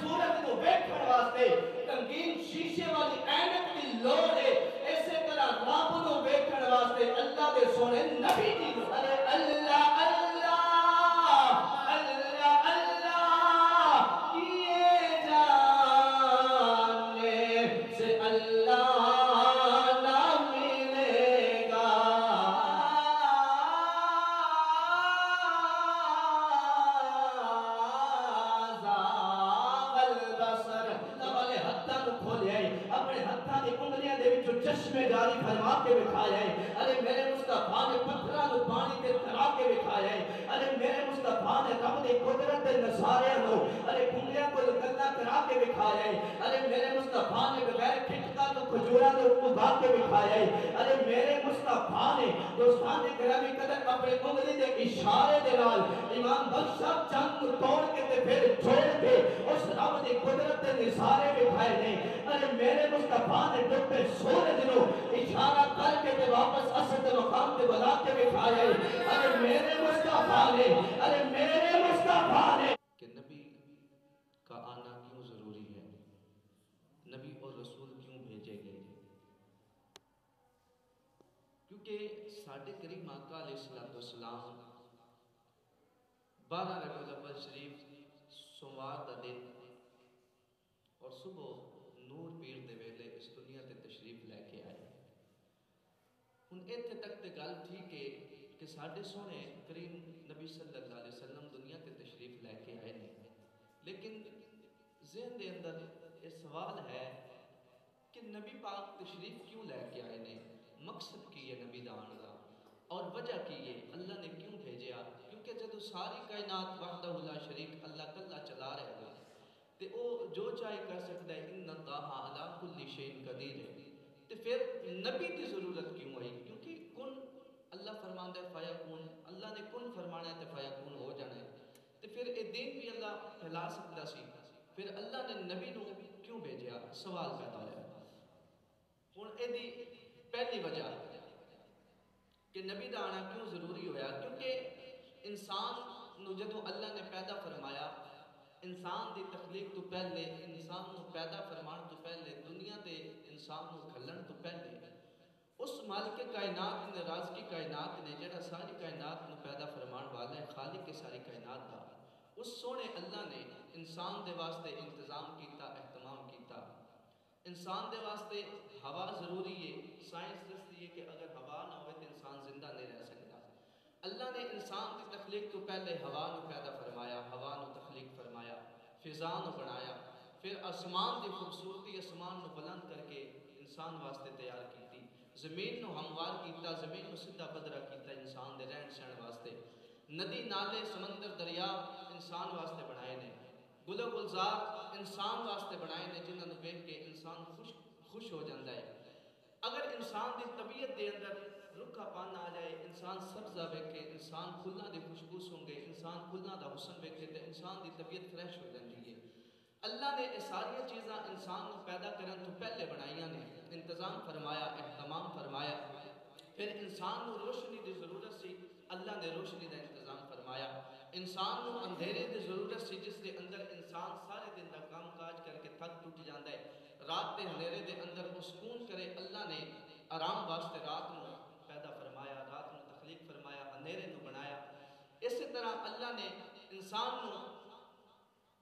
سورج کو ویکھن واسطے رنگین شیشے والی اینک دی لوڑ ہے اسی طرح رب نو ویکھن واسطے اللہ دے سونے نبی دی ارے اللہ اللہ اللہ اللہ کیے جانے سے اللہ چشمے جاری فرما کے بکھایا ہے ارے میرے مصطفیٰ نے پتھراں نو پانی تے ترا کے بکھایا ہے ارے میرے مصطفیٰ نے رب دی قدرت دے نظارے نو ارے کنڈیاں کو گلا کرا کے بکھایا ہے ارے میرے مصطفیٰ نے بغیر کھٹکا تو کھجوراں دے اگا کے بکھایا ہے ارے میرے مصطفیٰ نے دوستان گرامی قدر اپنے انگلی دے اشارے دے نال امام بخش صاحب چاند کو توڑ کے تے پھر چھوڑ کے اس رب دی قدرت دے نظارے بکھائے نے ارے میرے مصطفیٰ نے ڈوبے سورج نو اشارہ کر کے تے واپس اصل مقام تے بلا کے بٹھایا ہے ارے میرے مصطفیٰ نے ارے میرے مصطفیٰ نے کہ نبی کا آنا کیوں ضروری ہے نبی اور رسول کیوں بھیجے گئے کیونکہ ساڈے کریم آقا علیہ السلام 12 ربیع الاول شریف سوموار دا دن اور صبح نور پیر دے ویلے اس دنیا تے تشریف لے کے آئے ہن ایتھے تک تے گل ٹھیک ہے کہ ساڈے سونے کریم نبی صلی اللہ علیہ وسلم دنیا تے تشریف لے کے آئے نہیں لیکن ذہن دے اندر یہ سوال ہے کہ نبی پاک تشریف کیوں لے کے آئے نے مقصد کی ہے نبی دا آنے دا اور وجہ کی ہے اللہ نے کیوں بھیجیا کیونکہ جدو ساری کائنات وحدہ لا شریک اللہ کلا چلا رہے گا تے او جو چاہے کر سکتا ہے ان اللہ علی کل شیء قدیر ہے تے پھر نبی کی ضرورت کیوں آئی کیونکہ کن اللہ فرماندا ہے فیکون اللہ نے کن فرمانا ہے تے فیکون ہو جانا ہے تے پھر اے دین بھی اللہ پھیلا سکتا سی پھر اللہ نے نبی نو کیوں بھیجیا سوال پیدا ہوا ہن اے دی پہلی وجہ کہ نبی دا آنا کیوں ضروری ہویا کیونکہ انسان نو جدو اللہ نے پیدا فرمایا انسان دی تخلیق تو پہلے انسان نو پیدا فرمان تو پہلے دنیا دے انسان نو کھلن تو پہلے اس مالک کائنات نے راز کی کائنات نے جڑا ساری کائنات نو پیدا فرمان والا ہے خالق کے ساری کائنات دا اس سونے اللہ نے انسان دے واسطے انتظام کیتا اہتمام کیتا انسان دے واسطے ہوا ضروری ہے سائنس دستی ہے کہ اگر ہوا نہ ہوئے تو انسان زندہ نہیں رہ سکتا اللہ نے انسان کی تخلیق تو پہلے ہوا نو پیدا فرمایا ہوا نو تخلیق فرمایا فضا نو بنایا پھر آسمان دی خوبصورتی آسمان نو بلند کر کے انسان واسطے تیار کیتی زمین نو ہموار کیتا زمین نو سیدھا پدرا کیتا انسان دے رہن سہن واسطے ندی نالے سمندر دریا انسان واسطے بنائے نے گل و گلزار انسان واسطے بنائے نے جنہاں نو ویکھ کے انسان خوش ہو جاتا ہے اگر انسان دی طبیعت دے اندر رکھا پان آ جائے انسان سبزہ ویکھے انسان پھلاں دی خوشبو سونگے انسان پھلاں دا حسن ویکھے تے انسان دی طبیعت فریش ہو جاتی ہے اللہ نے یہ ساری چیزاں انسان کو پیدا کرن تو پہلے بنائیاں نے انتظام فرمایا اہتمام فرمایا پھر انسان کو روشنی دی ضرورت سی اللہ نے روشنی دا انتظام فرمایا انسان کو اندھیرے دی ضرورت سی جس دے اندر انسان سارے دن دا کام کاج کر کے تھک ٹوٹ جاندا ہے رات دے اندھیرے دے اندر وہ سکون کرے اللہ نے آرام واسطے رات نو پیدا فرمایا رات نو تخلیق فرمایا اندھیرے نو بنایا اسی طرح اللہ نے انسان نو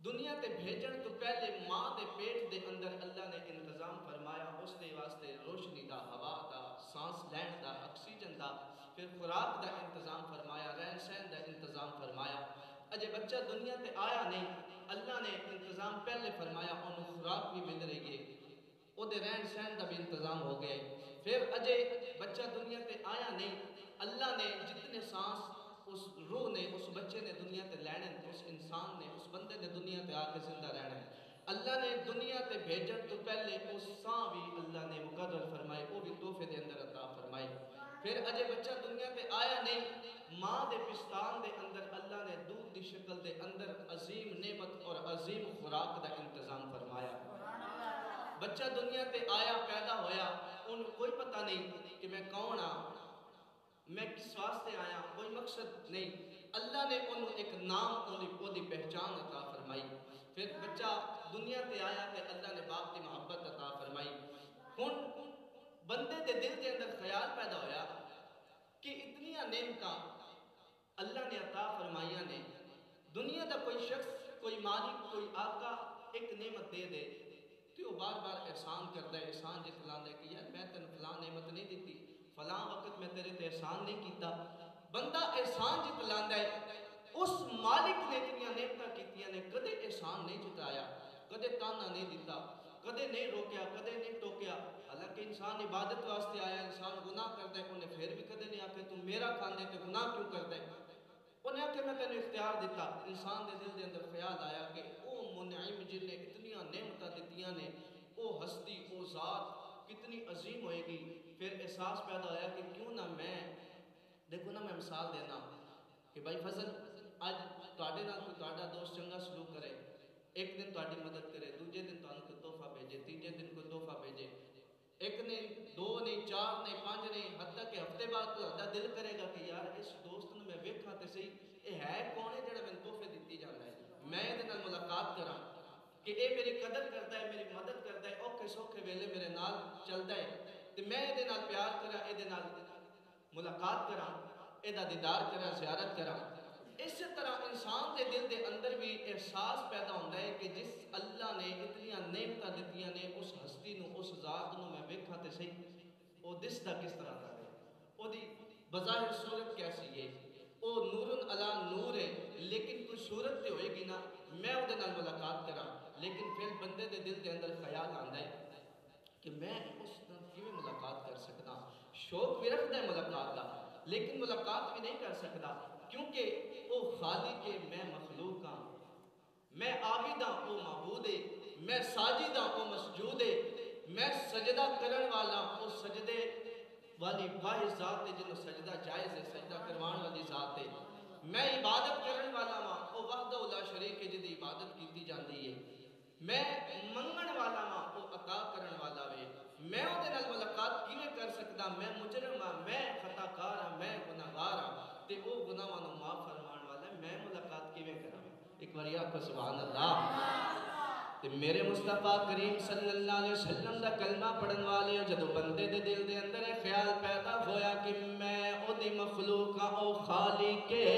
دنیا تے بھیجن تو پہلے ماں دے پیٹ دے اندر اللہ نے انتظام فرمایا اس دے واسطے روشنی دا ہوا دا سانس لین دا آکسیجن دا پھر خوراک دا انتظام فرمایا رہن سہن دا انتظام فرمایا اجے بچہ دنیا تے آیا نہیں اللہ نے انتظام پہلے فرمایا انہوں خوراک بھی مل رہی ہے او دے رہن سہن دا بھی انتظام ہو گئے پھر اجے بچہ دنیا تے آیا نہیں اللہ نے جتنے سانس اس روح نے اس بچے نے دنیا تے لینے اس انسان نے اس بندے نے دنیا تے آ کے زندہ رہنا ہے اللہ نے دنیا تے بھیجن تو پہلے اس ساں بھی اللہ نے مقرر فرمائے وہ بھی تحفے دے اندر عطا فرمائے پھر اجے بچہ دنیا تے آیا نہیں ماں دے پستان دے اندر اللہ نے دودھ دی شکل دے اندر عظیم نعمت اور عظیم خوراک دا انتظام فرمایا بچہ دنیا تے آیا پیدا ہویا ان کوئی پتہ نہیں کہ میں کون ہاں میں کس واسطے آیا کوئی مقصد نہیں اللہ نے انہوں ایک نام انہوں دی پہچان عطا فرمائی پھر بچہ دنیا تے آیا تے اللہ نے باپ کی محبت عطا فرمائی. ہن بندے دے دل دے اندر خیال پیدا ہویا کہ اتنیاں نعمتاں اللہ نے عطا فرمائیاں نے, دنیا دا کوئی شخص, کوئی مالک, کوئی آقا ایک نعمت دے دے تو وہ بار بار احسان کرتا ہے, احسان جتلاتا ہے کہ یار میں تینوں فلاں نعمت نہیں دیتی, فلاں وقت میں تیرے تے احسان نہیں کیتا. بندہ احسان جتلاتا ہے, اس مالک نے اتنیاں نعمتاں کیتیاں نے کدے احسان نہیں جتایا, کدے تانا نہیں دیتا, کدے نہیں روکیا, کدے نہیں ٹوکیا. حالانکہ انسان عبادت واسطے آیا, انسان گناہ کرتا ہے, انہیں پھر بھی کدے نہیں آکے تم میرا کھاندے تو گناہ کیوں کرتا ہے. انہیں آکے میں تینوں اختیار دیتا. انسان دے دل دے اندر خیال آیا کہ او منعم جن نے اتنیاں نعمتاں دیتیاں نے, او ہستی, او ذات کتنی عظیم ہوئے گی. پھر احساس پیدا ہویا کہ کیوں نہ میں, دیکھو نا میں مثال دینا کہ بھائی فضل آج تواڈے نال کوئی تواڈا دوست چنگا سلوک کرے, ایک دن تواڈی مدد کرے, دوجے دن تانوں کوئی تحفہ بھیجے, تیجے دن کوئی تحفہ بھیجے, ایک نہیں, دو نہیں, چار نہیں, پانچ نہیں, حتیٰ کہ ہفتے بعد تہاڈا دل کرے گا کہ یار اس دوست نوں میں ویکھاں تے صحیح, یہ ہے کون ہے جڑا مینوں تحفے دتی جاندا ہے, میں یہ نال ملاقات کراں کہ اے میری قدر کرتا ہے, میری مدد کرتا ہے, اوکھے سوکھے ویلے میرے نال چلدا ہے, تے میں یہ نال پیار کراں, یہ نال ملاقات کراں, یہ دیدار کراں, زیارت کراں. اسی طرح انسان دے دل دے اندر بھی احساس پیدا ہوتا ہے کہ جس اللہ نے اتنیاں نعمتاں دتیاں نے, اس ہستی نو, اس ذات نو میں ویکھاں تے صحیح, او دسدا کس طرح دا ہے, او دی بظاہر صورت کیسی ہے, او نور علی نور ہے, لیکن کوئی صورت تے ہوئے گی نا, میں او دے نال ملاقات کراں. لیکن پھر بندے دے دل دے اندر خیال آندا ہے کہ میں اس نال کیویں ملاقات کر سکدا, شوق بھی رکھدا ہے ملاقات دا, لیکن ملاقات بھی نہیں کر سکدا کیونکہ او خالق ہے, میں مخلوق ہاں, میں عابد ہاں, او معبود ہے, میں ساجد ہاں, او مسجود ہے, میں سجدہ کرن والا, او سجدے والی واحد ذات ہے جنہوں سجدہ جائز ہے, سجدہ کروان والی ذات ہے, میں عبادت کرن والا ہاں, او وحدہ لا شریک ہے جدی عبادت کیتی جاندی ہے, میں منگن والا ہاں, او عطا کرن والا ہے. میں او دے نال ملاقات کیویں کر سکدا, میں مجرم ہاں, میں خطا کار ہاں, میں گناہگار ہاں, تے او گناہاں نوں معاف فرمان والا ہے, میں ملاقات کیویں کراں. ایک بار آکھو سبحان اللہ. تے میرے مصطفیٰ کریم صلی اللہ علیہ وسلم دا کلمہ پڑھن والے جدو بندے دے دل دے اندر خیال پیدا ہویا کہ میں او دی مخلوق ہاں, او خالق ہے,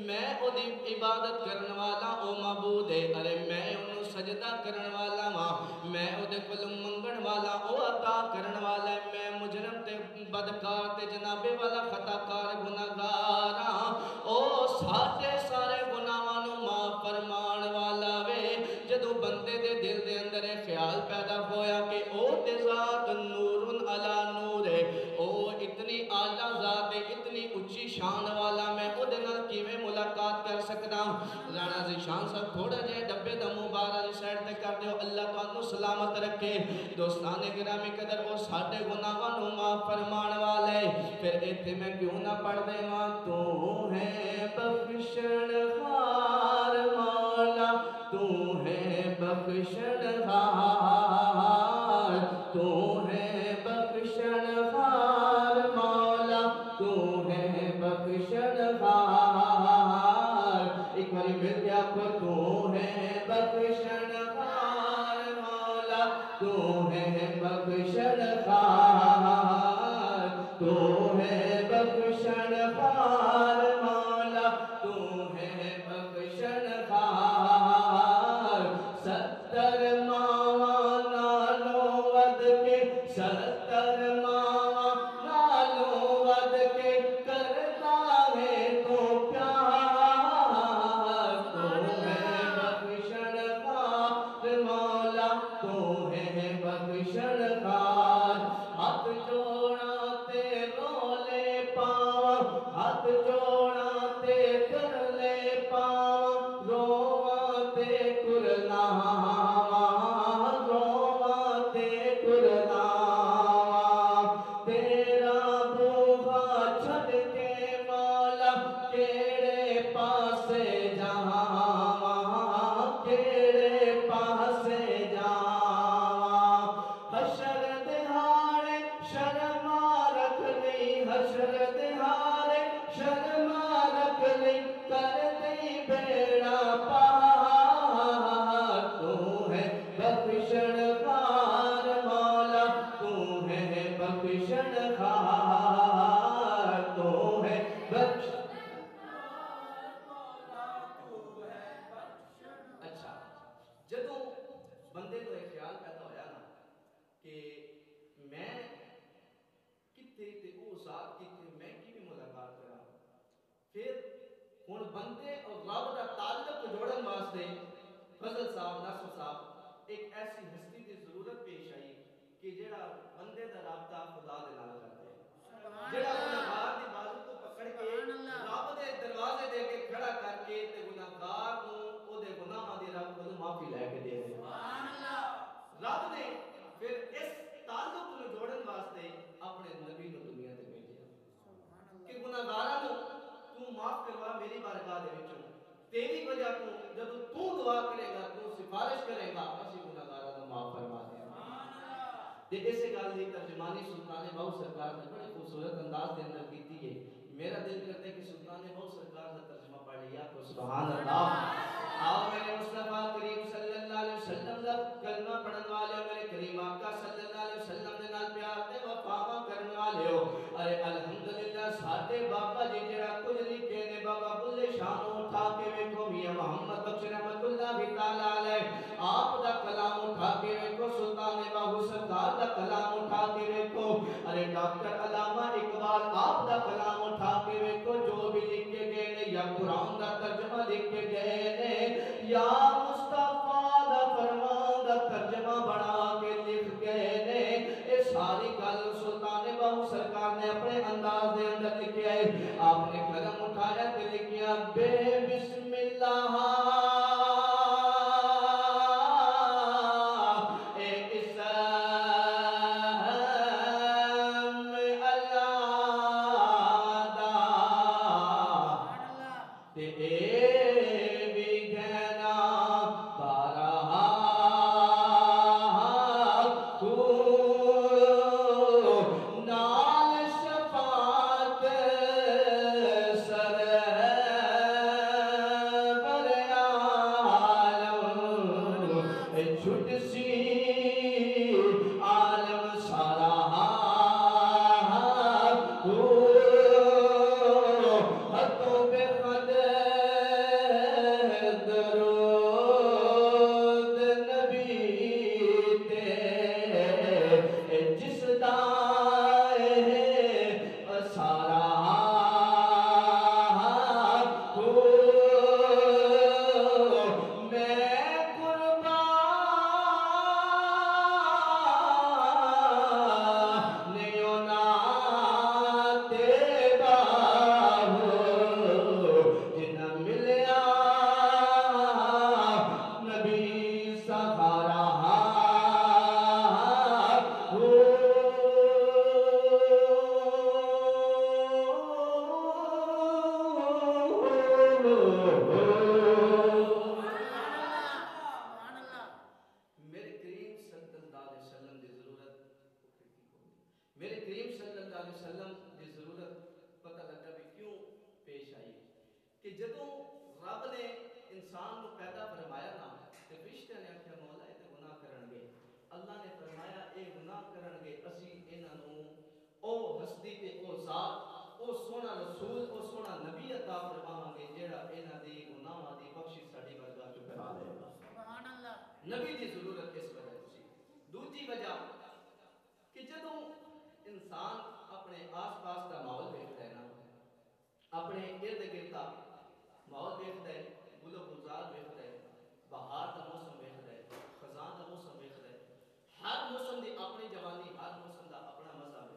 میں او دی عبادت کرن والا, او معبود ہے, ارے میں انہوں سجدہ کرن والا ہاں, میں او دے کول منگن والا, او عطا کرن والا ہے, میں مجرم تے بدکار تے جنابے والا خطاکار گناہگار ہاں, او ساڈے سارے گناہاں نوں معاف فرمان والا وے. جدو بندے دے دل دے اندر خیال پیدا ہویا کہ او تے ذات نور علی نور ہے, او اتنی اعلیٰ ذات ہے, اتنی اچھی شان والا, میں او دے نال کیویں ملاقات کر سکدا. رانا ذیشان صاحب تھوڑا جہا ڈبے دا مبارک سائڈ تے کر دیو, اللہ تانوں سلامت رکھے. دوستان گرامی قدر, او ساڈے گناہاں نوں معاف فرمان والے. پھر ایتھے میں کیوں نہ پڑھ دیواں, تو ہے بخشن ہار مولا, تو ہے بخشن ہار, تو ہے بخشن ہار مولا, تو ہے بخشن ہار. ایک باری مل گیا کو, تو ہے بخشن ہار مولا, تو ہے بخشن ہار, تو ہے بخشن ہار مولا, تو ہے بخشن ہار. 70 ماواں نالوں ود کے, 70 ماواں نالوں ود کے کرتا ہے تو پیار, تو ہے بخشن ہار مولا, تو ہے بخشن ہار. ہاتھ جوڑا تے رولے پاواں, ہاتھ جوڑا تے کر لے پاواں, رواں تے کرلاواں, رواں تے کرلاواں. جدوں بندے کو ایک خیال پیدا ہویا نا کہ میں کتنے تے او ذات کتنے میں کی ملاقات کرا، پھر ہن بندے اور رب دا تعلق جوڑن واسطے فضل صاحب ناصر صاحب ایک ایسی ہستی کی ضرورت پیش آئی کہ جڑا بندے دا رابطہ خدا دے نال کر دے، جڑا گناہگار دی بازو کو پکڑ کے رب دے دروازے دے کے کھڑا کر کے تے گناہگار نو او دے گناہاں دی رب کو معافی لے کے دے سبحان اللہ۔ رب نے پھر اس تعلق نو جوڑن واسطے اپنے نبی نو دنیا تے بھیجا کہ گناہگاراں نو تو معاف کروا میری بارگاہ دے وچوں، تیری وجہ تو جب تو دعا کرے گا تو سفارش کرے گا اسی گناہگاراں نو معاف فرما دے تے اسی گل دی ترجمانی سلطان بہو سرکار نے بڑے خوبصورت انداز دے اندر کیتی ہے۔ میرا دل کرتا ہے کہ سلطان بہو سرکار کا ترجمہ پڑھ لیا تو سبحان اللہ۔ آؤ میرے مصطفیٰ کریم صلی اللہ علیہ وسلم دا کلمہ پڑھن والے میرے کریم آقا صلی اللہ علیہ وسلم دے نال پیار تے وفا کرن والے ہو، ارے الحمدللہ ساڈے بابا جی جڑا کچھ لکھے نے بابا بلے شاہ نو اٹھا کے ویکھو میاں محمد بخش رحمت اللہ تعالی علیہ آپ دا کلام اٹھا کے ویکھو، سلطان باہو سرکار دا کلام اٹھا کے ویکھو، ارے ڈاکٹر علامہ اقبال آپ دا کلام اٹھا کے ویکھو، جو بھی لکھ کے گئے نے یا قرآن دا ترجمہ لکھ کے گئے نے یا مصطفیٰ دا فرمان دا ترجمہ بنا کے لکھ گئے نے، اے ساری گل سلطان باہو سرکار نے اپنے انداز دے اندر لکھیا ہے۔ آپ نے قلم اٹھایا تے لکھیا بے بسم اللہ نبی دی ضرورت اس وجہ سی۔ دوسری وجہ کہ جدوں انسان اپنے آس پاس کا ماحول دیکھتا ہے نا، اپنے ارد گرد کا ماحول دیکھتا ہے، گل و گلزار دیکھتا ہے، بہار کا موسم دیکھتا ہے، خزاں کا موسم دیکھتا ہے، ہر موسم دی اپنی جوانی، ہر موسم دا اپنا مزہ ہے،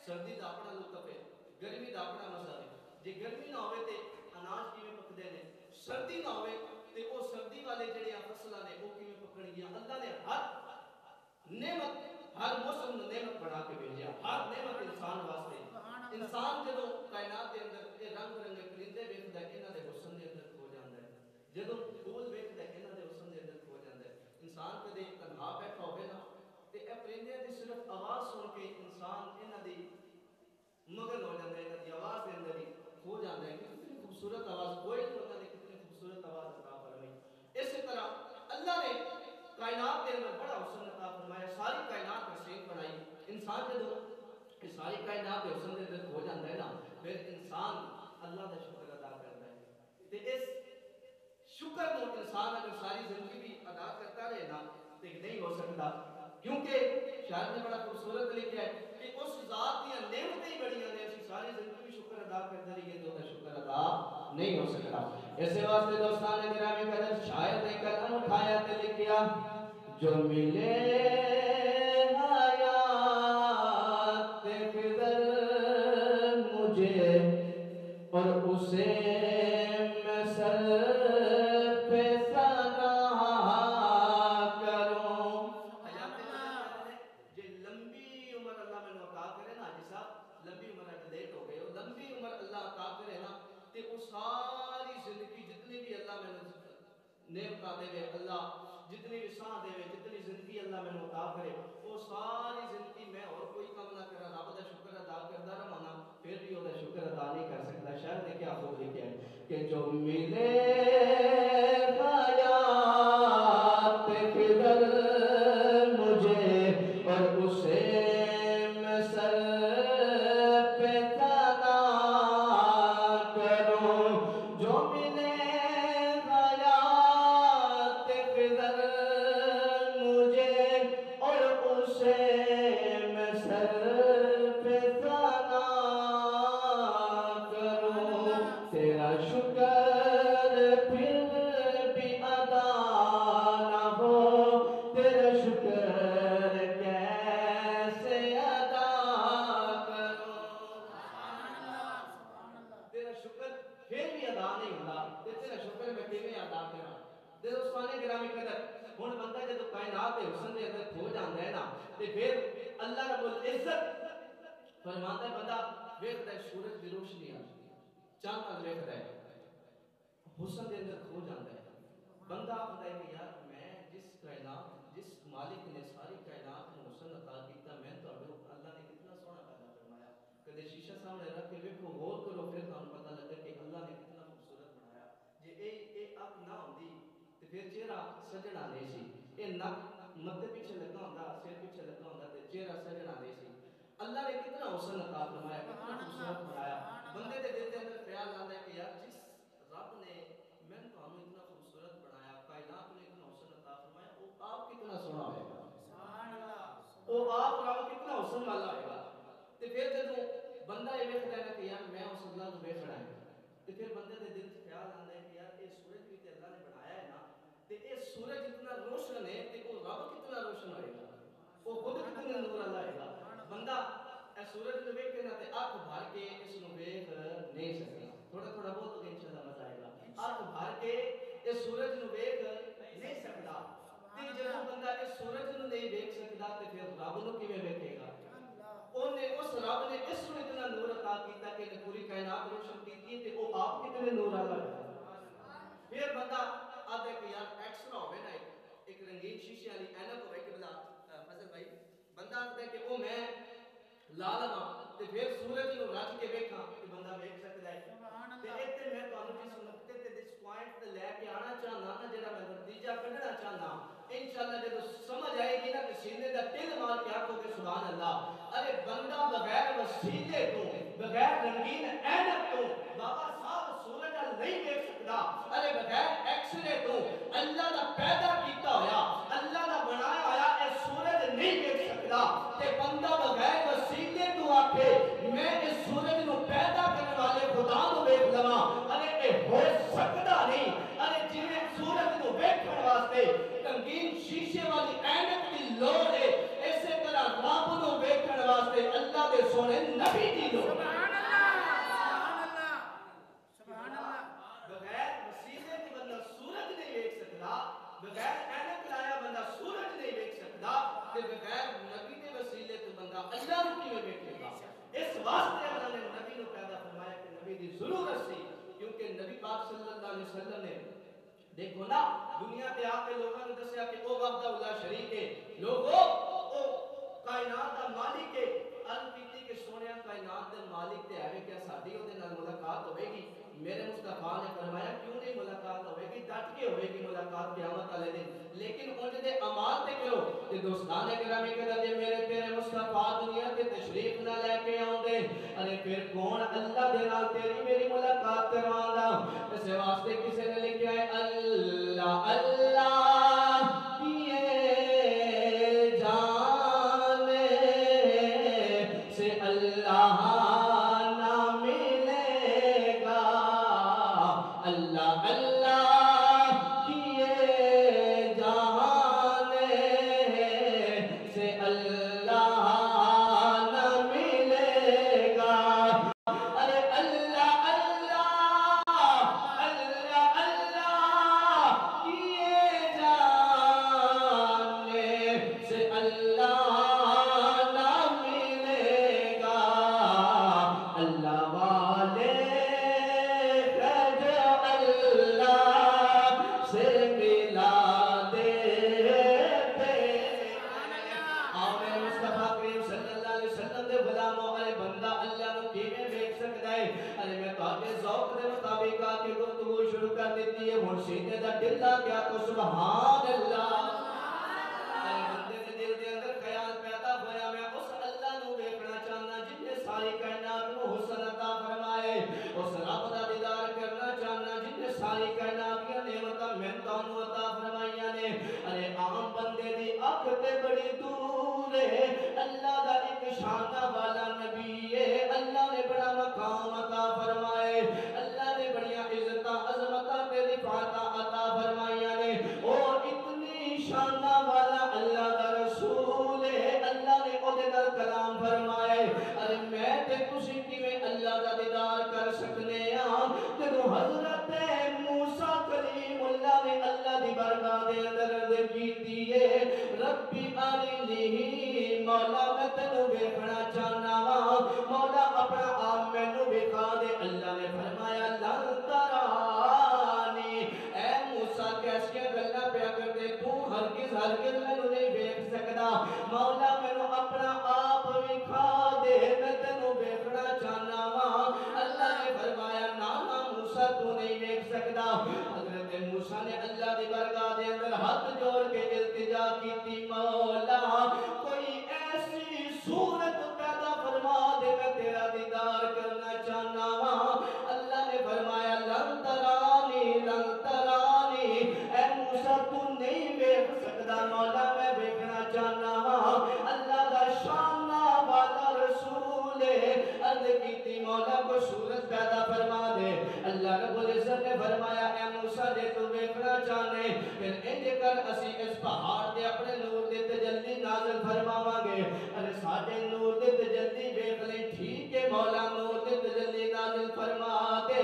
سردی دا اپنا لطف ہے، گرمی دا اپنا مزہ ہے۔ جے گرمی نہ ہوئے تے اناج کیویں پکدے نے، سردی نہ ہوئے تے او سردی والے جڑے فصلاں نے او کیویں پکڑ گیا۔ اللہ نے ہر نعمت ہر موسم نو نعمت بنا کے بھیجا، ہر نعمت انسان واسطے۔ انسان جدوں کائنات دے اندر یہ رنگ برنگے پرندے ویکھدا ہے انہاں دے حسن دے اندر کھو جاندا ہے، جدوں پھول ویکھدا ہے انہاں دے حسن دے اندر کھو جاندا ہے۔ انسان کدے تنہا بیٹھا ہوے نا تے اے پرندے دی صرف آواز سن کے انسان انہاں دی مگن ہو جاندا ہے، انہاں دی آواز دے اندر ہی کھو جاندا ہے کہ کتنی خوبصورت آواز، کوئی انہاں نے کتنی خوبصورت آواز عطا فرمائی۔ اسی طرح اللہ نے کائنات کے اندر بڑا حسن عطا فرمایا، ساری کائنات حسین بنائی۔ انسان جدوں کہ ساری کائنات کے حسن دے اندر ہو جاتا ہے نا، پھر انسان اللہ کا شکر ادا کرتا ہے۔ تے اس شکر کو انسان اگر ساری زندگی بھی ادا کرتا سکتا، کیونکہ شاعر نے بڑا خوبصورت لکھا ہے کہ اس ذات دی نعمتیں ہی بڑیاں نے، اسی ساری زندگی بھی شکر ادا کرتے رہیے تو وہ شکر ادا نہیں ہو سکتا۔ اسی واسطے دوستان گرامی قدر شاعر نے قلم اٹھایا تے لکھیا جو ملے اور اسے میں سر پہ ثنا کروں۔ جے لمبی عمر اللہ میں عطا کرے نا، جی صاحب لمبی عمر ہے لیٹ ہو گئے ہو، لمبی عمر اللہ عطا کرے نا تے وہ ساری زندگی جتنی بھی اللہ میں نعمت دے گئے، اللہ جتنی بھی سانس دے گئے، جتنی زندگی اللہ میں عطا کرے، وہ ساری زندگی میں اور کوئی کم نہ کرا، رب دا شکر ادا کردا رہواں، پھر بھی وہ شکر ادا نہیں کر سکتا۔ شاعر نے کیا خوب لکھا ہے کہ جو ملے حیات خضر مجھے اور اسے میں سر پہ ثنا کروں، جو ملے حیات خضر مجھے اور اسے میں سر پہ ثنا کروں، تیرا شکر پھر بھی ادا نہ ہو، تیرا شکر کیسے ادا کروں، تیرا شکر پھر بھی ادا نہیں ہوتا، تیرا شکر میں کیویں ادا کراں۔ دوستانے گرامی قدر ہن بندہ جدوں کائنات دے حسن دے اندر کھو جاندا ہے نا تے پھر اللہ رب العزت فرماتا ہے بندہ ویکھدا ہے سورج دی روشنی آ، چاند ویکھدا ہے، حسن دے اندر کھو جاندا ہے، بندہ آخدا ہے کہ یار میں جس کائنات جس مالک نے ساری کائنات کو حسن عطا کیتا، میں تہاڈے اللہ نے کتنا سوہنا پیدا فرمایا، کدے شیشہ سامنے رکھ کے ویکھو، غور کرو، پھر تہاڈوں پتہ لگے کہ اللہ نے کتنا خوبصورت بنایا۔ جے اے اک نہ ہوندی تے پھر چہرہ سجنا نہیں سی، اے نک مدھے پیچھے لگا ہوندا، سر پیچھے لگا ہوندا تے چہرہ سجنا نہیں سی۔ اللہ نے کتنا حسن عطا فرمایا، کتنا خوبصورت بنایا، بندے دے دل دے اندر خیال آندا ہے کہ یار جس رب نے میں تانوں اتنا خوبصورت بنایا، کائنات نے اتنا حسن عطا فرمایا، وہ آپ کتنا سوہنا ہوئے گا، سبحان اللہ، وہ آپ رب کتنا حسن والا ہوئے گا۔ تے پھر جدوں بندہ یہ ویکھدا ہے کہ یار میں اس اللہ نوں ویکھنا ہے تے پھر بندے دے دل وچ خیال آندا ہے کہ یار اے سورج بھی تے اللہ نے بنایا ہے نا، تے اے سورج اتنا روشن ہے تے وہ رب کتنا روشن ہوئے گا، وہ خود کتنے نور والا ہوئے گا۔ بندہ اے سورج نوں ویکھے نا تے اکھ بھر کے اس نوں ویکھ نہیں سکدا، تھوڑا تھوڑا بہت انشاءاللہ مزہ آئے گا، اکھ بھر کے اس سورج نوں ویکھ نہیں سکدا، تے جدوں بندہ اس سورج نوں نہیں ویکھ سکدا تے پھر رب نوں کیویں ویکھے گا؟ اس رب نے اس کو اتنا نور عطا کیتا کہ پوری کائنات روشن کی تے وہ آپ کتنے نور والا ہے۔ پھر بندہ آدھے کہ یار ایکسٹرا ہوئے نا ایک رنگین شیشے والی اینک ہوئے کہ بلا فضل بھائی، بندہ آدھے کہ وہ میں لا لواں تے پھر سورج نوں رج کے ویکھاں کہ بندہ ویکھ سکدا ہے۔ تے ایتھے میں تانوں جس نقطے تے جس پوائنٹ تے لے کے آنا چاہنا نا، جڑا میں نتیجہ کڈنا چاہنا، انشاءاللہ جب سمجھ آئے گی نا کہ سینے دا تل مار کے آکھو گے سبحان اللہ، ارے بندہ بغیر وسیلے تو، بغیر رنگین اینک تو بابا صاحب سورج نہیں دیکھ سکتا، ارے بغیر ایکس رے تو اللہ دا پیدا کیتا ہویا، اللہ دا بنایا ہویا اے سورج نہیں دیکھ سکتا، تے بندہ بغیر وسیلے تو آکھے میں اس سورج نو پیدا کرنے والے خدا نو ویکھ لواں، ارے اے ہو سکتا نہیں، ارے جویں سورج نو ویکھن واسطے رنگین شیشے والی اینک دی لوڑ ہے، اسی طرح رب نو ویکھن واسطے اللہ دے سونے نبی دی لوڑ ہے۔ سبحان اللہ، سبحان اللہ، بغیر وسیلے دی بندہ سورج نہیں ویکھ سکدا، بغیر اینک لایا بندہ سورج نہیں ویکھ سکدا، تے بغیر نبی دے وسیلے تو بندہ اللہ نو کیویں ویکھے گا؟ اس واسطے اللہ نے نبی نو پیدا فرمایا کہ نبی دی ضرورت سی، کیونکہ نبی پاک صلی اللہ علیہ وسلم نے دیکھو نا دنیا تے آ کے لوگوں نے دسیا کہ او وحدہ اللہ شریک ہے، لوگو او کائنات دا مالک ہے، عرض کیتی کہ سونیا کائنات دے مالک تے ہے کیا ساڈی او دے نال ملاقات ہوے گی؟ میرے مصطفیٰ نے فرمایا کیوں نہیں ملاقات ہوے گی، ڈٹ کے ہوے گی ملاقات قیامت والے دن، لیکن انج دے اعمال تے کرو۔ تے دوستان گرامی قدر جے میرے تیرے مصطفیٰ دنیا تے تشریف نہ لے کے آوندے، ارے پھر کون اللہ دے نال تیری میری ملاقات کرواندا؟ اس واسطے کسے نے لکھیا ہے اللہ اللہ کیے کر دیتی ہے ہن سینے دا دل آ گیا تو سبحان اللہ بندے دے دل دے اندر خیال پیدا ہویا میں اس اللہ نو ویکھنا چاہنا جن نے ساری کائنات نو حسن عطا فرمائے اس رب دا دیدار کرنا چاہنا جن نے ساری کائنات دی نعمتاں مینتاں نو عطا فرمائیاں نے ارے عام بندے دی اکھ تے بڑی دور ہے اللہ دا ایک شان والا نبی ہے اللہ نے بڑا مقام عطا فرمائے اللہ نے بڑیاں عزتاں عظمتاں تے رفعتاں عطا فرمائیاں نے اور اتنی شان والا اللہ دا رسول ہے اللہ نے اودے نال کلام فرمائے ارے میں تے تسی کیویں اللہ دا دیدار کر سکنے ہاں جدوں حضرت موسیٰ کلیم اللہ نے اللہ دی بارگاہ دے اندر عرض کیتی ہے ربی ارنی مولا میں تینوں ویکھنا چاہنا وا مولا اپنا آپ مینوں وکھا دے اللہ نے فرمایا لن ترانی اے موسیٰ کیسیاں گلاں پیا کرتے تو ہرگز مینوں نہیں ویکھ سکدا مولا مینوں اپنا آپ وکھا دے میں تینوں ویکھنا چاہنا وا اللہ نے فرمایا نا موسیٰ تو نہیں ویکھ سکدا حضرت موسیٰ نے اللہ دی بارگاہ دے اندر ہاتھ جوڑ کے التجا کیتی مولا کوئی ایسی صورت پیدا فرما دے میں تیرا دیدار کرنا چاہنا وا اللہ نے فرمایا لن ترانی اے موسیٰ تو نہیں ویکھ سکدا مولا میں ویکھنا چاہنا وا اللہ دا شان والا رسول عرض کیتی مولا کو صورت پیدا فرما دے اللہ رب العزت نے فرمایا اے موسیٰ جے تو ویکھنا چاہنے پھر انج کر اسی اس پہاڑ تے اپنے نور دی تجلی نازل فرماواں گے ارے ساڈے نور دی تجلی ویکھ لیں ٹھیک ہے مولا نور دی تجلی نازل فرما دے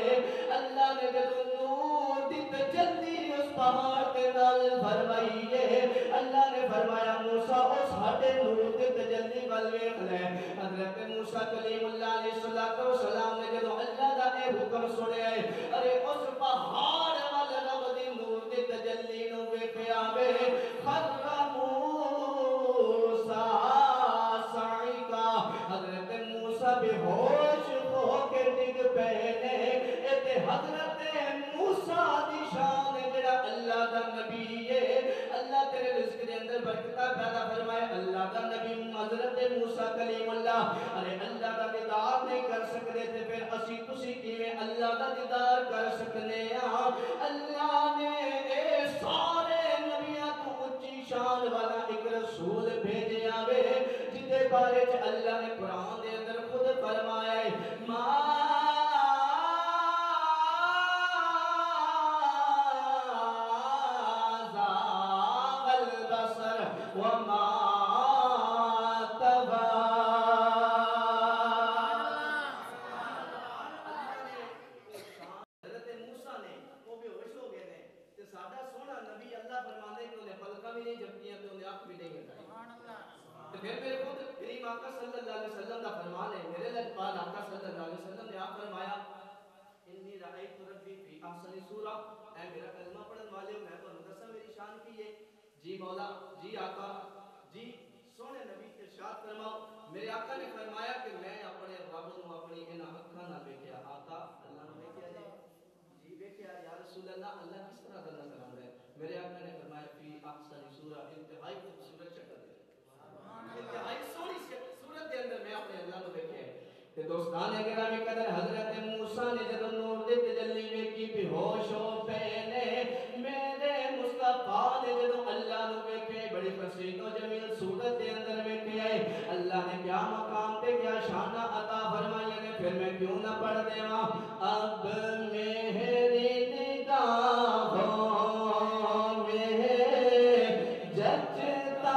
اللہ نے جدوں نور دی تجلی اس پہاڑ تے نازل فرمائی ہے اللہ نے فرمایا موسیٰ او ساڈے نور دی تجلی ول ویکھ لے حضرت موسیٰ کلیم اللہ علیہ السلام نے جدوں اللہ دا اے حکم سنیا ہے ارے اس پہاڑ وال رب دی نور دی تجلی نو ویکھیا وے خر موسیٰ صعقا حضرت موسیٰ بے ہوش ہو کے ڈگ پئے نے اتے حضرت موسیٰ دی شان جڑا اللہ دا نبی ہے اللہ تیرے رزق دے اندر برکتاں پیدا فرمائے اللہ دا نبی حضرت موسیٰ کلیم اللہ ارے اللہ دا دیدار نہیں کر سکتے تھے پھر اسی تسی کیویں اللہ دا دیدار کر سکنے ہاں اللہ نے اے سارے نبیاں تو اونچی شان والا ایک رسول بھیجیا وے جدے بارے چ اللہ نے قرآن دے اندر خود فرمایا ہے ما زاغ البصر وما پھر میرے خود کریم آقا صلی اللہ علیہ وسلم کا فرمان ہے میرے لجپال آقا صلی اللہ علیہ وسلم نے آپ فرمایا انی رأیت ربی فی احسن سورہ اے میرا کلمہ پڑھن والے ہو میں تو دسا میری شان کی ہے جی مولا جی آقا جی سونے نبی ارشاد فرماؤ میرے آقا نے فرمایا کہ میں اپنے رب نو اپنی انہاں اکھاں نال ویکھیا آقا اللہ نے ویکھیا جی ویکھیا یا رسول اللہ اللہ کس طرح دا نظر آندا ہے میرے آقا نے فرمایا فی احسن سورہ انتہائی خوبصورت شکل انتہائی سونی صورت دے اندر میں اپنے اللہ کو دیکھے تے دوستان گرامی قدر حضرت موسیٰ نے جب نور دی تجلی ویکھی بے ہوش ہو پئے نے میرے مصطفیٰ نے جب اللہ نو ویکھے بڑی حسین و جمیل صورت دے اندر ویکھے اللہ نے کیا مقام تے کیا شان عطا فرمائی نے پھر میں کیوں نہ پڑھ دیواں اب میری نگاہوں میں جچتا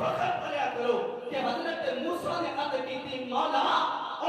فخر کریا کرو کہ حضرت موسیٰ نے عرض کی تھی مولا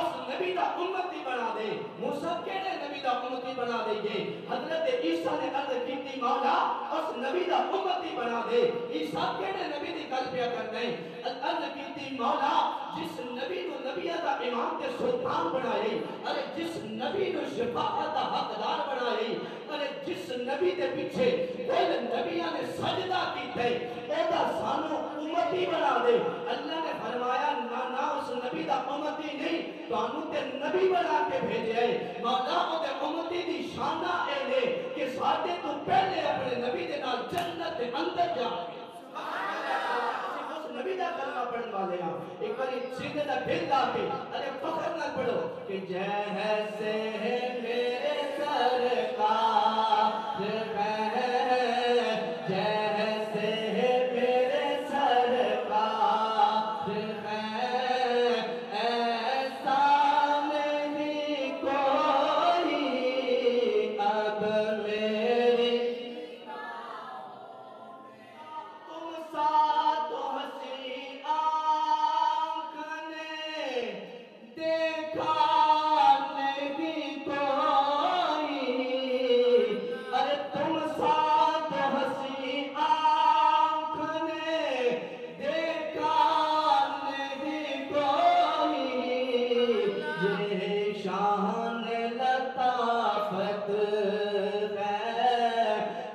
اس نبی دا امتی بنا دے. موسیٰ کیڑے نبی دا امتی بنا دے گے؟ حضرت عیسیٰ نے عرض کی تھی مولا اس نبی دا امتی بنا دے. عیسیٰ کیڑے نبی دی گل پیا کرنے؟ عرض کی تھی مولا جس نبی نو نبیہ دا امام تے سلطان بنائے, ارے جس نبی نو شفاعت دا حقدار بنائے, ارے جس نبی دے پیچھے کل نبیہ نے سجدہ کیتے او دا سانو امتی بنا دے. اللہ نے فرمایا نا اس نبی دا امتی نہیں, تانوں تے نبی بنا کے بھیجے ہے. مولا او دے امتی دی شانہ اے لے کہ ساڈے تو پہلے اپنے نبی دے نال جنت دے اندر جا گے. نبی دا کلمہ پڑھن والے ہیں. ایک باری سیدھے دا دل لا کے ارے فخر نہ پڑھو کہ جیسے میرے سرکار ہے, جیسے میرے سرکار ہے, ایسا نہیں کوئی اب میری تم سا تو ہنسی آنکھ نے دیکھا نہیں کوئی, ارے تم سا تو ہنسی آنکھ نے دیکھا نہیں کوئی. یہ شان لطافت ہے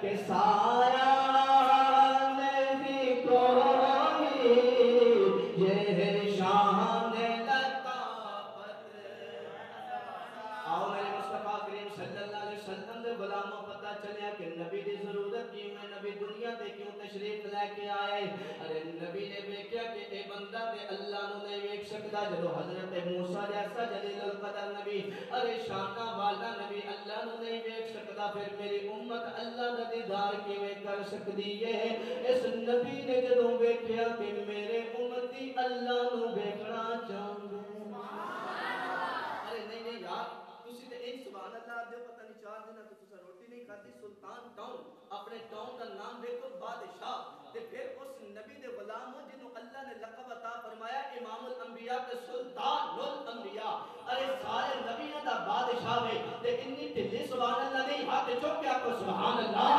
کہ سایہ نہیں کوئی, یہ شان لطافت. آؤ میرے مصطفیٰ کریم صلی اللہ علیہ وسلم دے غلاموں پتہ چلیا کہ نبی دی ضرورت کیوں ہے, نبی دنیا تے کیوں تشریف لے کے آئے. ارے نبی نے دیکھیا کہ اے بندہ تے اللہ نو نہیں ویکھ سکدا. جدو حضرت موسیٰ جیسا جلیل القدر نبی, ارے شانہ والا نبی اللہ نو نہیں ویکھ سکدا, پھر میری امت اللہ دا دیدار کیویں کر سکدی ہے؟ اس نبی نے جدو ویکھیا کہ میرے امتی اللہ نو ویکھنا چاہندے. ارے نہیں یار, تسی تے ایک سبحان اللہ دے پتہ نہیں 4 دن تو تسا روٹی نہیں کھادی. سلطان ٹاؤن, اپنے ٹاؤن دا نام دیکھو بادشاہ, تے پھر اس نبی دے غلام ہو جنہوں اللہ نے لقب عطا فرمایا امام الانبیاء تے سلطان الانبیاء. ارے سارے نبیوں دا بادشاہ ہے تے اتنی ڈھلی سبحان اللہ نہیں, ہاتھ چوک کے آپ کو سبحان اللہ.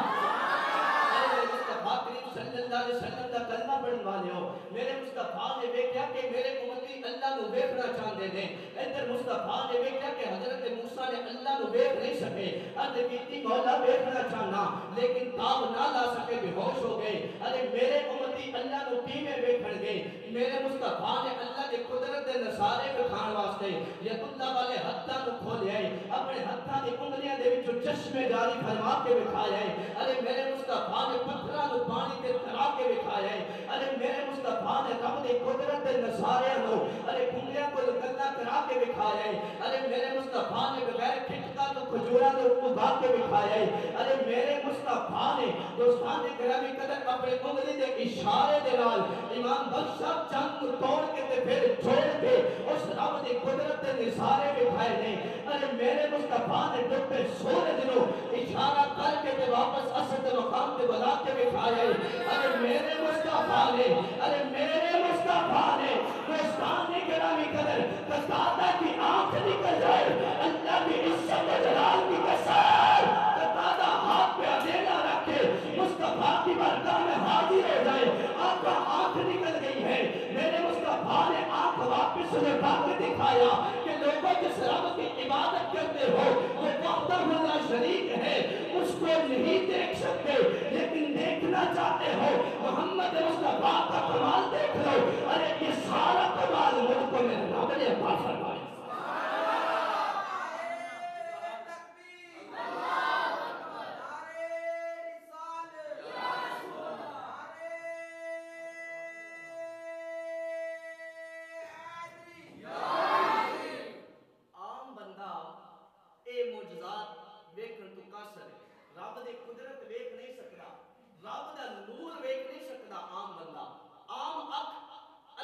میرے مصطفیٰ کریم صلی اللہ علیہ وسلم دا کلمہ پڑھن والے ہو, میرے مصطفیٰ نے دیکھا کہ میرے امتی اللہ نو ویکھنا چاہندے نے. ادھر مصطفیٰ نے دیکھا کہ حضرت موسیٰ نے اللہ نو ویکھ نہیں سکے. عرض کیتی مولا ویکھنا چاہنا لیکن تاب نہ لا سکے, بے ہوش ہو گئے. ارے میرے امتی اللہ نو کیویں ویکھن گے؟ میرے مصطفیٰ نے اللہ دی قدرت دے نظارے دکھان واسطے ید اللہ والے ہتھاں نو کھولیا ہے, اپنے ہتھاں دی انگلیاں دے وچوں چشمے جاری فرما کے دکھایا ہے. ارے میرے مصطفیٰ نے پتھراں نو پانی تے ترا کے دکھایا ہے. ارے میرے مصطفیٰ نے رب دی قدرت دے نظارے نو ارے کنگلیاں کو گلا کرا کے دکھایا ہے. ارے میرے مصطفیٰ نے بغیر کھٹکا تو کھجوراں دے اگا کے دکھایا ہے. ارے میرے مصطفیٰ نے دوستان دی گرامی قدر اپنے انگلی دے اشارے دے نال امام بخش صاحب چند کو توڑ کے تے پھر چھوڑ کے اس رب دی قدرت دے نظارے دکھائے نے. ارے میرے مصطفیٰ نے ڈوبے سورج نو اشارہ کر کے تے واپس اصل دے مقام تے بلا کے دکھایا ہے. ارے میرے مصطفیٰ نے, ارے میرے مصطفیٰ نے دوستان دی گرامی قدر قطادہ کی آنکھ نکل جائے, اللہ کی عزت و جلال کی قسم, قطادہ ہاتھ پہ ادیلا رکھے مصطفیٰ کی بارگاہ میں حاضر ہو جائے. آقا آنکھ نکل گئی ہے, میرے مصطفیٰ نے آنکھ واپس لٹا کے دکھایا کہ لوگوں جس رب کی عبادت کرتے ہو وہ وحدہ لا شریک ہے, اس کو نہیں دیکھ سکتے لیکن دیکھنا چاہتے ہو. محمد مصطفیٰ کا کمال دیکھ لو. ارے یہ سارا کمال مجھ کو میرے رب نے عطا فرمایا. رب دی قدرت ویکھ نہیں سکتا, رب دا نور ویکھ نہیں سکتا عام بندہ. عام اکھ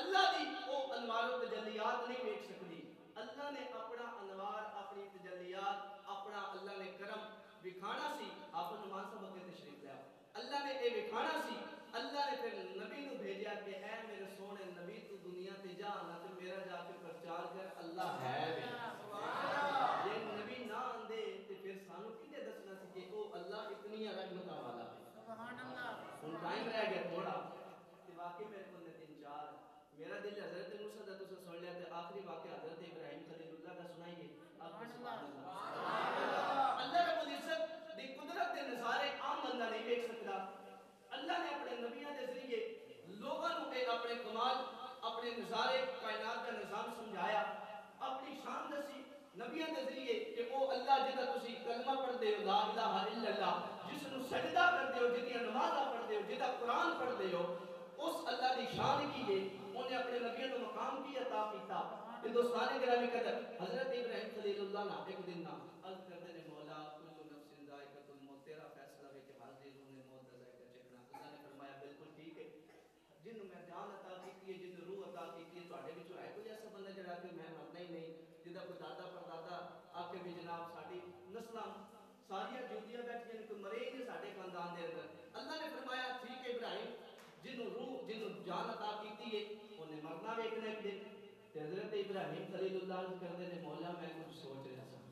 اللہ دی او انوار و تجلیات نہیں ویکھ سکتی. اللہ نے اپنا انوار, اپنی تجلیات, اپنا اللہ نے کرم دکھانا سی. آپ نمان صاحب کے تشریف لے آؤ. اللہ نے اے دکھانا سی, اللہ نے پھر نبی نو بھیجا کہ اے میرے سونے نبی تو دنیا تے جا نہ تے میرا جا کے پرچار کر اللہ ہے وے جے نبی نہ آندے تے پھر سانو کتے دسنا سی کہ او اللہ اتنی رحمتاں والا ہے سبحان اللہ ہن ٹائم رہ گیا تھوڑا تے واقعی میرے کو تین چار میرا دل حضرت موسیٰ دا تساں سن لیا تے آخری واقعہ حضرت ابراہیم خلیل اللہ کا سنائیے آپ کو سبحان اللہ اللہ رب العزت دی قدرت دے نظارے عام بندہ نہیں دیکھ سکتا اللہ نے اپنے نبیوں کے ذریعے لوگوں کو اپنے کمال اپنے نظارے کائنات کا نظام سمجھایا اپنی شان دسی نبیوں کے ذریعے کہ وہ اللہ جدا تسی کلمہ پڑھتے ہو لا الہ الا اللہ جس نو سجدہ کرتے ہو جدی نماز پڑھتے ہو جدا قرآن پڑھتے ہو اس اللہ کی شان کی ہے انہیں اپنے نبیوں کو مقام کی عطا کیتا ہندوستانی گرامی قدر حضرت ابراہیم خلیل اللہ نے ایک دن نہ عرض کرتے نے مولا کل نفس ذائقۃ الموت تیرا فیصلہ ہے کہ حاضر ہونے موت کا ذائقہ چکھنا اللہ نے فرمایا بالکل ٹھیک ہے جن میں جان عطا کی ہے جن روح عطا کی ہے تواڈے وچوں ہے کوئی ایسا بندہ جڑا کہ میں مرنا ہی نہیں جدا کوئی دادا پردادا آ کے بھی جناب ساری نسلاں ساری جوندیاں بیٹھیاں کوئی مرے ہی نہیں ساڈے خاندان دے اندر اللہ نے فرمایا ٹھیک ہے ابراہیم جنوں روح جنوں جان عطا کیتی ہے انہیں مرنا ویکھنا ایک دن تے حضرت ابراہیم خلیل اللہ کردے نے مولا میں کچھ سوچ رہا تھا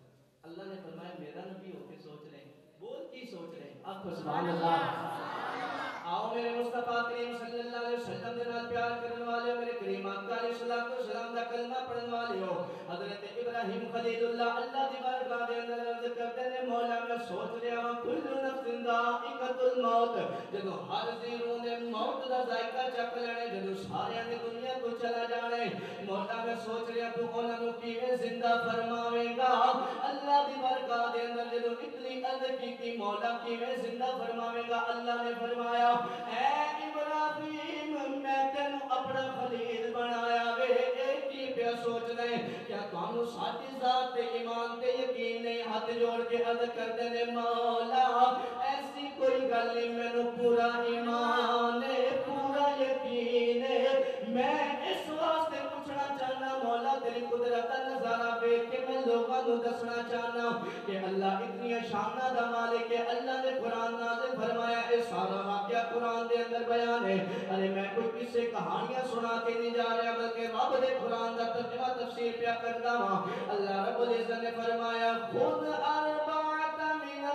اللہ نے فرمایا میرا نبی ہو کے سوچ رہے بول کی سوچ رہے آپ سبحان اللہ آؤ میرے مصطفیٰ کریم صلی اللہ علیہ وسلم کے نال پیار کرنے والے میرے کریم آقا علیہ الصلوۃ والسلام دا کلمہ پڑھنے والے ہو حضرت ابراہیم خلیل اللہ اللہ دی بارگاہ دے اندر عرض کرتے نے مولا میں سوچ رہا ہوں کل نفس ذائقۃ الموت جدوں ہر ذی روح نے موت دا ذائقہ چکھ لینا جدوں سارے نے دنیا تو چلا جانا مولا میں سوچ رہا تو انہاں نو کیویں زندہ فرماوے گا اللہ دی بارگاہ دے اندر جدوں اتنی عرض کیتی مولا کیویں زندہ فرماوے گا اللہ نے فرمایا اے ابراہیم میں تینو اپنا خلیل بنایا وے ایک ہی پہ سوچ رہے کیا تانوں ساڈی ذات تے ایمان تے یقین نہیں ہاتھ جوڑ کے عرض کردے نے مولا ایسی کوئی گل نہیں مینوں پورا ایمان ہے پورا یقین ہے میں اس واسطے پوچھنا چاہنا مولا تیری قدرت دا نظارہ دیکھ کے میں لوگوں کو دسنا چاہنا کہ اللہ اتنی شانہ دا مالک ہے اللہ نے قرآن نازل فرمایا اے سارا واقعہ قرآن دے اندر بیان ہے ارے میں کوئی کسے کہانیاں سنا کے نہیں جا رہا بلکہ رب دے قرآن دا ترجمہ تفسیر پیا کردا ہاں اللہ رب العزت نے فرمایا خذ اربعۃ من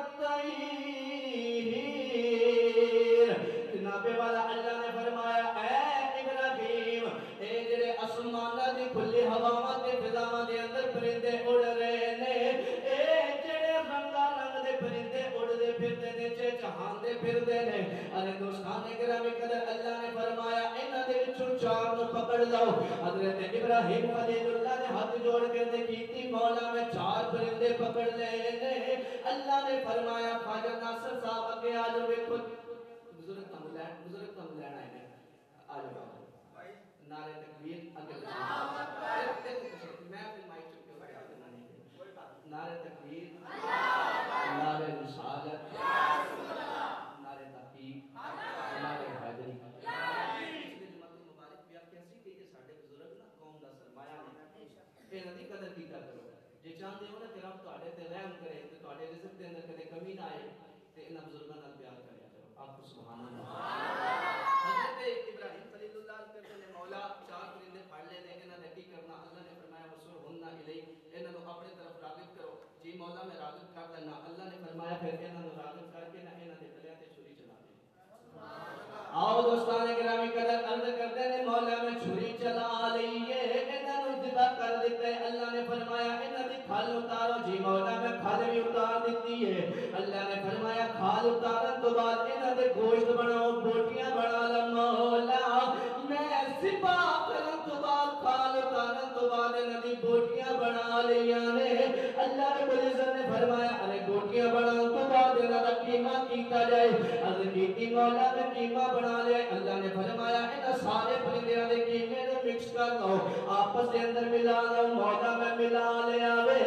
الطیر جناب والا اللہ نے فرمایا اے ابراہیم اے جڑے آسماناں دی کھلی ہواواں تے فضاواں دے اندر پرندے اڑ رہے نے اے جڑے رنگا رنگ دے پرندے اڑدے پھردے نے چہاندے پھردے نے ارے دوستان گرامی قدر اللہ نے فرمایا انہاں دے وچوں چار نو پکڑ لو حضرت ابراہیم خلیل اللہ نے ہاتھ جوڑ کے کیتی مولا میں چار پرندے پکڑ لے نے اللہ نے فرمایا خواجہ ناصر صاحب اگے آ جاؤ دیکھو بزرگ کا ملان آئے آ جاؤ نعرہ تکبیر اگے میں اپنی مائک چکے ہوئے نعرہ تکبیر نعرہ رسالت نعرہ تحقیق نعرہ حیدری پچھلے جمعہ مبارک بھی آپ کیسی کہ یہ ساڈے بزرگ نا قوم دا سرمایہ نے انہاں دی قدر کیتا کرو جے چاہندے ہو نا کہ رب تواڈے تے رحم کرے تے تواڈے رزق دے اندر کدے کمی نہ آئے تے انہاں بزرگاں نال پیار کریا کرو آپ کو سبحان اللہ حضرت ابراہیم خلیل اللہ کہتے ہیں مولا چار پرندے پھڑ لے نے انہاں نے کی کرنا اللہ نے فرمایا وسرہن الی انہاں کو اپنی طرف راغب کرو جی مولا میں راغب کر دینا اللہ نے فرمایا پھر انہاں کو راغب کر کے نہ انہاں دے گلیاں تے چھری چلا دے آؤ دوستان گرامی قدر عرض کرتے ہیں مولا میں چھری چلا لئیے انہاں نو ذبح کر دیتے اللہ نے فرمایا انہاں دی کھال اتارو جی مولا میں کھال بھی اتار دیتی ہے اللہ نے فرمایا کھال اتارن تو بعد انہاں دے گوشت بناؤ بوٹیاں بنا لو مولا میں ذبح کرن تو بعد کھال اتارن تو بعد انہاں دی بوٹیاں بنا لیاں نے اللہ رب العزت نے فرمایا ارے بوٹیاں بناؤ تو بعد انہاں دا قیمہ کیتا جائے عرض کیتی مولا میں قیمہ بنا لیا اللہ نے فرمایا انہاں سارے پرندیاں دے قیمے نو مکس کر لو آپس دے اندر ملا لو مولا میں ملا لیا وے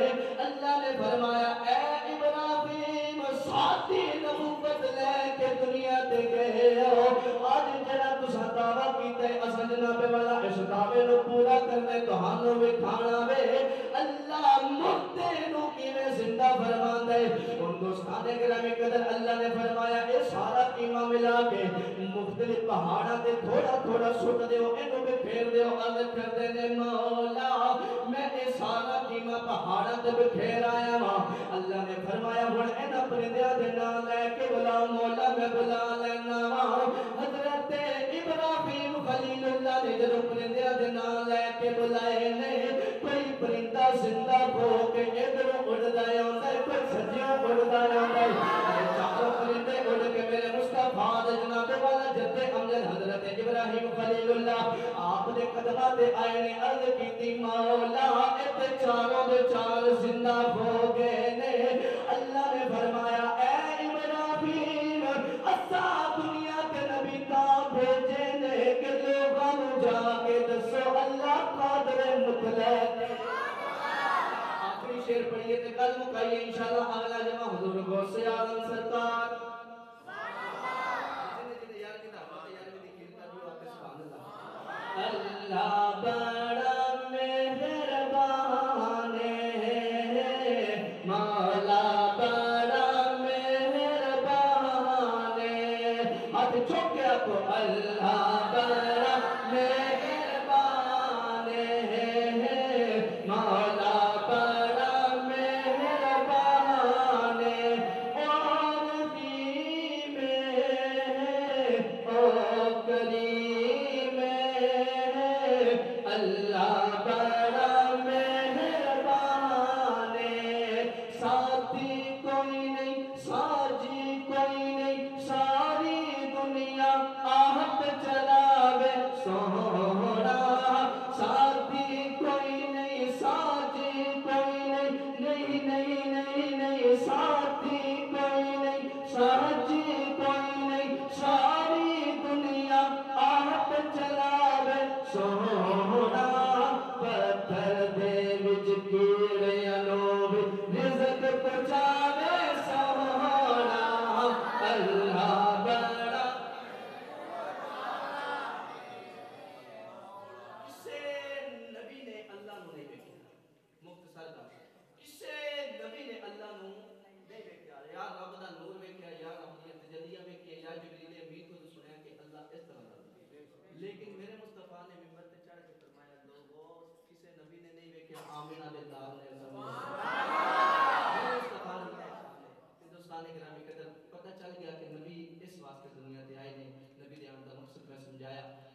اللہ نے فرمایا اے ابراہیم ساتھی نبوت لے کے دنیا تے گئے ہو آج جڑا تساں دعویٰ کیتا ہے اساں جناب والا اس دعوے نو پورا کرنے تہانوں وکھانا وے اللہ مردے نو کیویں زندہ فرماندا ہے ہن دوست دوستان گرامی قدر اللہ نے فرمایا اے سارا قیمہ ملا کے مختلف پہاڑاں تے تھوڑا تھوڑا سٹ دیو اینو بھی پھیر دیو عرض کر دینے مولا میں اے سارا قیمہ پہاڑاں تے بکھیر آیا ماں اللہ نے فرمایا ہن این اپنے دیا دینا لے کے بلا مولا میں بلا لینا ماں حضرت ابراہیم خلیل اللہ نے جب اپنے دیا دینا لے کے بلائے نے کوئی پرندہ زندہ ہو کے ادھر اڑ دایا ہوتا ہے کوئی سجیوں اڑ دایا ہوتا ہے چاروں پرندے اڑ کے میرے مصطفیٰ جناب والا جد امجد حضرت ابراہیم خلیل اللہ آپ نے قدمہ دے آئے نے عرض کی تھی مولا ات چاروں دے چار زندہ ہو گئے نے اللہ نے فرمایا اے ابراہیم اسا دنیا کے نبی کا بھیجے نے کہ لوگوں جا کے دسو اللہ قادر مطلق آخری شیر پڑھئے تے کل مکائیے انشاءاللہ اگلا جمع حضور غوث اعظم سرکار اللہ بڑا مہربان ہے مولا بڑا مہربان ہے ہاتھ چوکیا کو اللہ بڑا مہربان ہے مولا بڑا مہربان ہے اور رحیم ہے اور کریم ہے اللہ بڑا مہربان ہے ساتھی کوئی نہیں ساجی کوئی نہیں ساری دنیا آہت چلاوے سونا ساتھی کوئی نہیں ساجی کوئی نہیں نہیں نہیں نہیں ساتھی کوئی نہیں ساجی کوئی نہیں ساری دنیا آہت چلاوے سونا پتھر دے وچ کیڑیاں بھی رزق پہنچاوے سونا اللہ بڑا کسے نبی نے اللہ نو نہیں دیکھا مختصر کا کسے نبی نے اللہ نو نہیں دیکھا یا رب دا نور ویکھیا یا رب دی تجلیہ ویکھیا یا جبریل امین کو سنیا کہ اللہ اس طرح دا لیکن میرے مصطفیٰ نے منبر تے چڑھ کے فرمایا لوگو کسے نبی نے نہیں ویکھیا آمینہ دے لال نے میرے مصطفیٰ نے ہندوستان گرامی قدر پتہ چل گیا کہ نبی اس